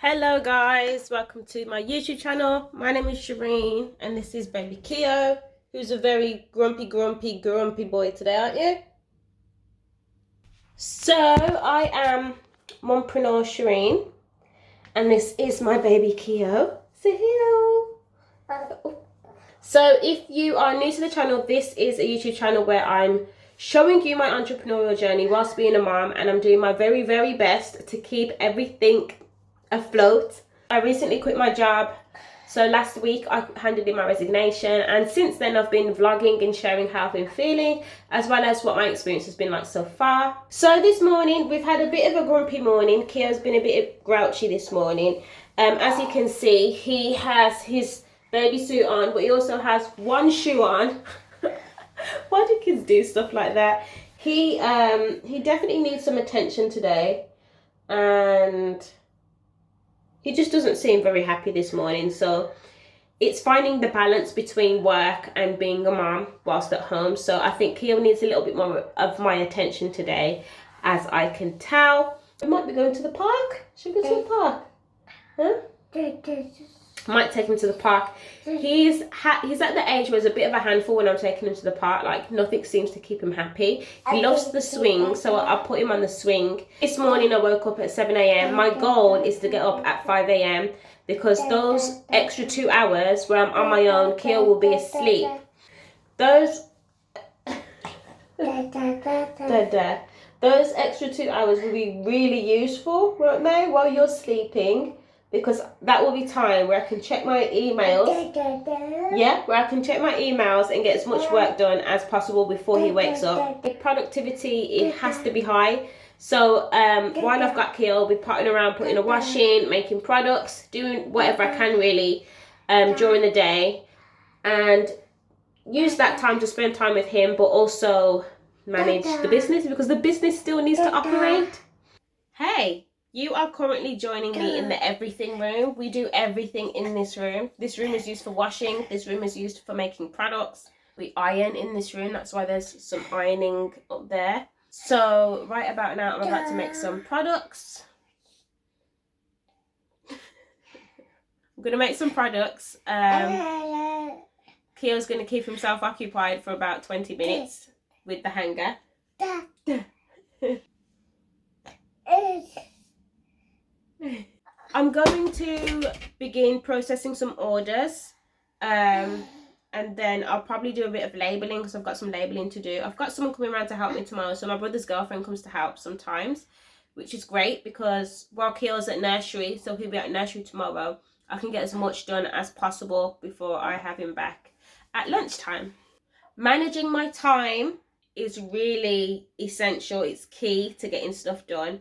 Hello guys, welcome to my YouTube channel. My name is Shireen and this is baby Keo, who's a very grumpy boy today, aren't you? So I am Mumpreneur Shireen and this is my baby Keo. Say hello. So if you are new to the channel, this is a YouTube channel where I'm showing you my entrepreneurial journey whilst being a mom, and I'm doing my very best to keep everything afloat. I recently quit my job, so last week I handed in my resignation, and since then I've been vlogging and sharing how I've been feeling as well as what my experience has been like so far. So this morning we've had a bit of a grumpy morning. Keo's been a bit grouchy this morning. As you can see, he has his baby suit on, but he also has one shoe on. Why do kids do stuff like that? He definitely needs some attention today, and he just doesn't seem very happy this morning. So it's finding the balance between work and being a mom whilst at home. So I think Keo needs a little bit more of my attention today, as I can tell. We might be going to the park. Should we go to the park? Huh? Might take him to the park. He's at the age where it's a bit of a handful when I'm taking him to the park. Like, nothing seems to keep him happy. He loves the swing, so I'll put him on the swing. This morning I woke up at 7 a.m. My goal is to get up at 5 a.m. because those extra 2 hours where I'm on my own, Keo will be asleep. Those those extra 2 hours will be really useful, won't they, while you're sleeping? Because that will be time where I can check my emails. Yeah, where I can check my emails and get as much work done as possible before he wakes up. Productivity, it has to be high. So while I've got Keo, I'll be potting around, putting a wash in, making products, doing whatever I can really during the day, and use that time to spend time with him, but also manage the business because the business still needs to operate. Hey, you are currently joining me in the everything room. We do everything in this room. This room is used for washing. This room is used for making products. We iron in this room. That's why there's some ironing up there. So right about now, I'm about to make some products. I'm going to make some products. Keo's going to keep himself occupied for about 20 minutes with the hanger. I'm going to begin processing some orders, and then I'll probably do a bit of labelling because I've got some labelling to do. I've got someone coming around to help me tomorrow, so my brother's girlfriend comes to help sometimes, which is great because while Keo's at nursery, so he'll be at nursery tomorrow, I can get as much done as possible before I have him back at lunchtime. Managing my time is really essential. It's key to getting stuff done.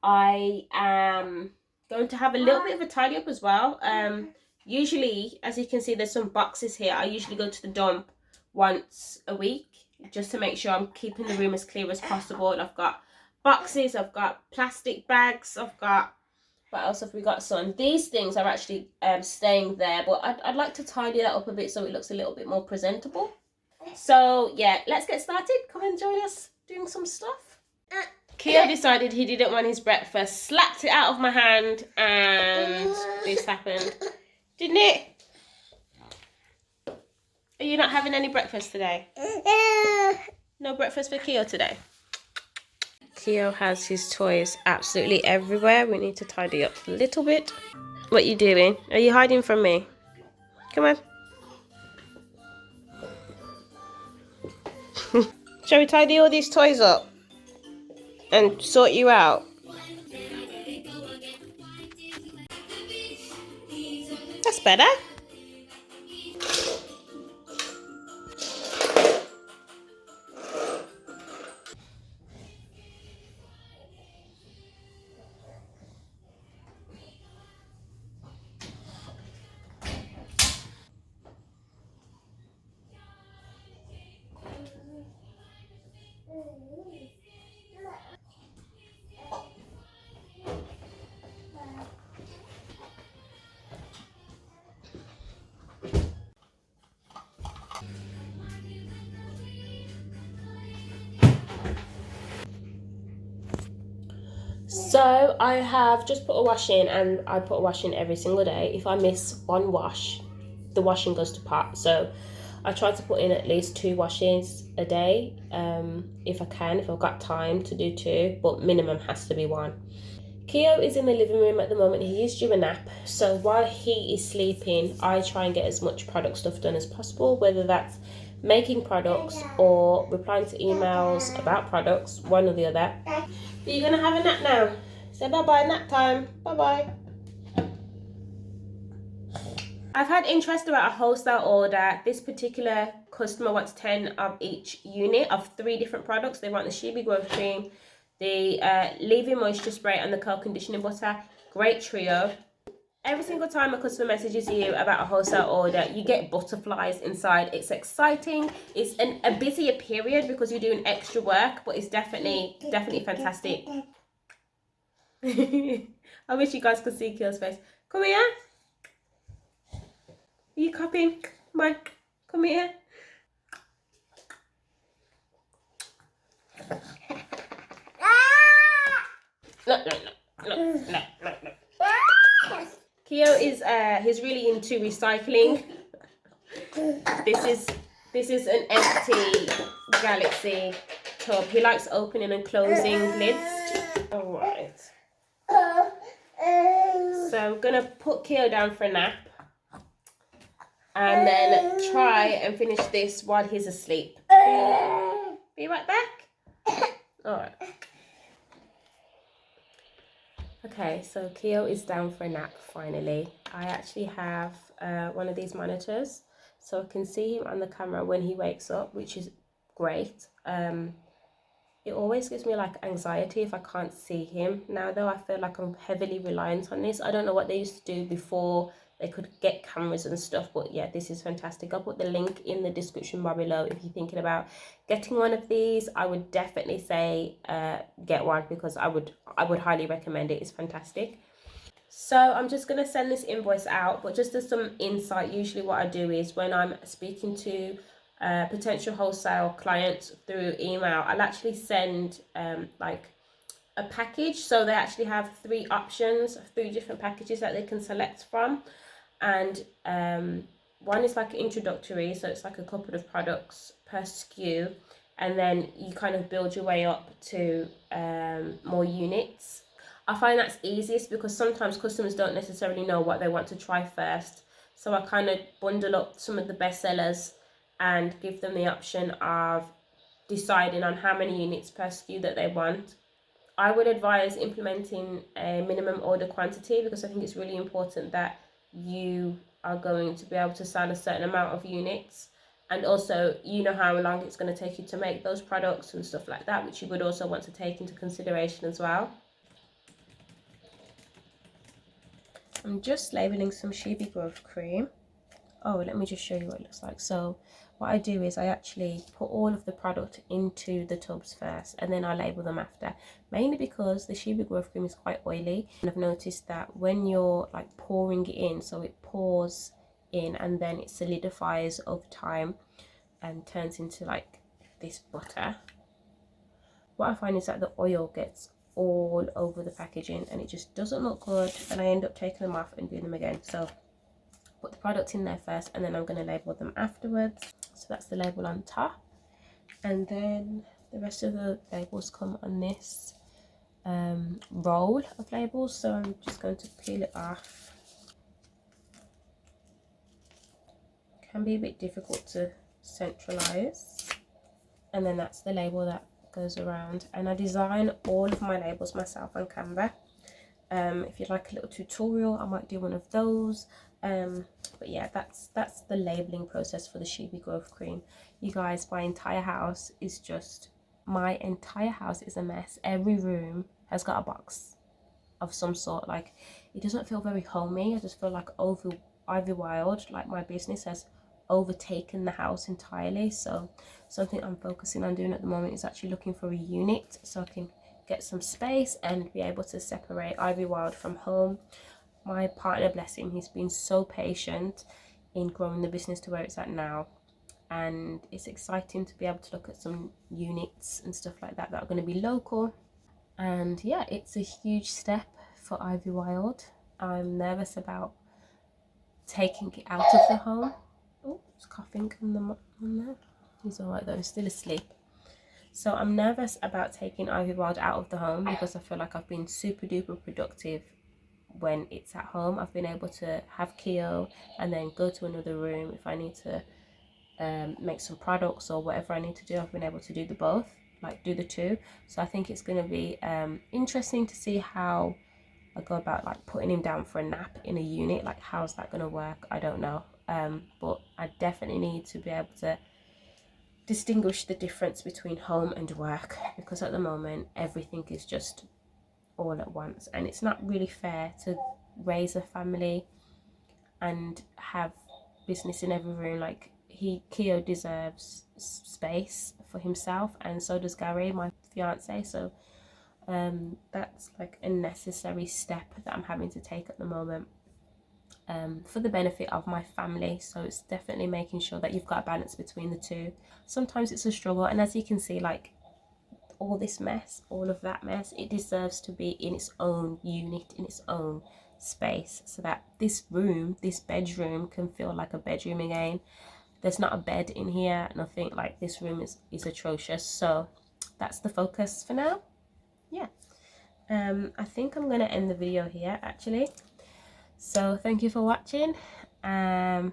I am going to have a little bit of a tidy up as well. Usually, as you can see, there's some boxes here. I usually go to the dump once a week just to make sure I'm keeping the room as clear as possible. And I've got boxes, I've got plastic bags, I've got, what else have we got? Son, these things are actually staying there, but I'd like to tidy that up a bit so it looks a little bit more presentable. So yeah, let's get started. Come and join us doing some stuff. Keo decided he didn't want his breakfast, slapped it out of my hand, and this happened. Didn't it? Are you not having any breakfast today? No breakfast for Keo today? Keo has his toys absolutely everywhere. We need to tidy up a little bit. What are you doing? Are you hiding from me? Come on. Shall we tidy all these toys up and sort you out? That's better. So I have just put a wash in, and I put a wash in every single day. If I miss one wash, the washing goes to pot. So I try to put in at least 2 washes a day, if I can, if I've got time to do 2, but minimum has to be 1. Keo is in the living room at the moment. He is due a nap, so while he is sleeping, I try and get as much product stuff done as possible, whether that's making products or replying to emails about products, one or the other. Are you gonna have a nap now? Say bye-bye, nap time. Bye-bye. I've had interest about a wholesale order. This particular customer wants 10 of each unit of 3 different products. They want the Shibi Growth Cream, the Leave-In Moisture Spray, and the Curl Conditioning Butter. Great trio. Every single time a customer messages you about a wholesale order, you get butterflies inside. It's exciting. It's a busier period because you're doing extra work, but it's definitely fantastic. I wish you guys could see Keel's face. Come here. Are you copying? Come on. Come here. No. Keo is he's really into recycling. This is an empty Galaxy tub. He likes opening and closing lids. Alright. So I'm gonna put Keo down for a nap and then try and finish this while he's asleep. Be right back. Alright. Okay, so Keo is down for a nap finally. I actually have one of these monitors, so I can see him on the camera when he wakes up, which is great. It always gives me like anxiety if I can't see him. Now though, I feel like I'm heavily reliant on this. I don't know what they used to do before they could get cameras and stuff, but yeah, this is fantastic. I'll put the link in the description bar below. If you're thinking about getting one of these, I would definitely say get one, because I would highly recommend it. It's fantastic. So I'm just going to send this invoice out, but just as some insight, usually what I do is when I'm speaking to potential wholesale clients through email, I'll actually send like a package. So they actually have 3 options, 3 different packages that they can select from. And one is like introductory, so it's like a couple of products per SKU, and then you kind of build your way up to more units. I find that's easiest because sometimes customers don't necessarily know what they want to try first, so I kind of bundle up some of the best sellers and give them the option of deciding on how many units per SKU that they want. I would advise implementing a minimum order quantity, because I think it's really important that you are going to be able to sell a certain amount of units, and also you know how long it's going to take you to make those products and stuff like that, which you would also want to take into consideration as well. I'm just labeling some Shibi Growth Cream. Oh, let me just show you what it looks like. So what I do is I actually put all of the product into the tubs first, and then I label them after, mainly because the Shibi Growth Cream is quite oily, and I've noticed that when you're like pouring it in, so it pours in and then it solidifies over time and turns into like this butter, what I find is that the oil gets all over the packaging and it just doesn't look good, and I end up taking them off and doing them again. So put the product in there first, and then I'm going to label them afterwards. So that's the label on top, and then the rest of the labels come on this roll of labels. So I'm just going to peel it off. It can be a bit difficult to centralize. And then that's the label that goes around, and I design all of my labels myself on Canva. If you'd like a little tutorial, I might do one of those. But yeah, that's the labeling process for the Shibi Growth Cream. You guys, my entire house is a mess. Every room has got a box of some sort. Like, it doesn't feel very homey. I just feel like Ivy Wild, like my business, has overtaken the house entirely. So something I'm focusing on doing at the moment is actually looking for a unit so I can get some space and be able to separate Ivy Wild from home. My partner, bless him, he's been so patient in growing the business to where it's at now, and it's exciting to be able to look at some units and stuff like that that are going to be local And yeah, it's a huge step for Ivy Wild. I'm nervous about taking it out of the home. Oh, it's coughing on there. He's alright though, he's still asleep. So I'm nervous about taking Ivy Wild out of the home because I feel like I've been super duper productive when it's at home. I've been able to have Keo and then go to another room if I need to make some products or whatever I need to do. I've been able to do the both, like do the two. So I think it's going to be interesting to see how I go about like putting him down for a nap in a unit. Like, how's that going to work? I don't know. But I definitely need to be able to distinguish the difference between home and work, because at the moment everything is just all at once, and it's not really fair to raise a family and have business in every room. Like, Keo deserves space for himself, and so does Gary, my fiance. So that's like a necessary step that I'm having to take at the moment, for the benefit of my family. So it's definitely making sure that you've got a balance between the two. Sometimes it's a struggle, and as you can see, like, all this mess, all of that mess, it deserves to be in its own unit, in its own space, so that this bedroom can feel like a bedroom again. There's not a bed in here, nothing. Like, this room is atrocious. So that's the focus for now. Yeah. I think I'm gonna end the video here actually. So thank you for watching. Thank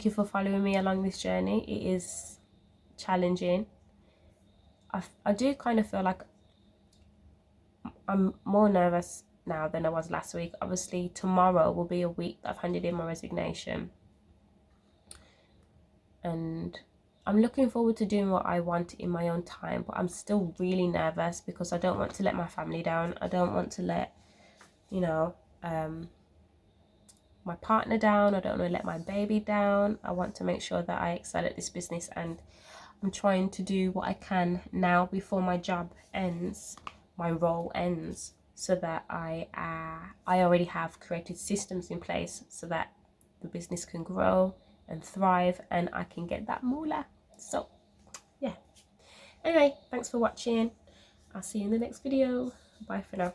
you for following me along this journey. It is challenging. I do kind of feel like I'm more nervous now than I was last week. Obviously tomorrow will be a week that I've handed in my resignation, and I'm looking forward to doing what I want in my own time, but I'm still really nervous because I don't want to let my family down. I don't want to let, you know, my partner down. I don't want to let my baby down. I want to make sure that I excel at this business, and I'm trying to do what I can now before my job ends, my role ends, so that I already have created systems in place so that the business can grow and thrive and I can get that moolah. So yeah, anyway, thanks for watching. I'll see you in the next video. Bye for now.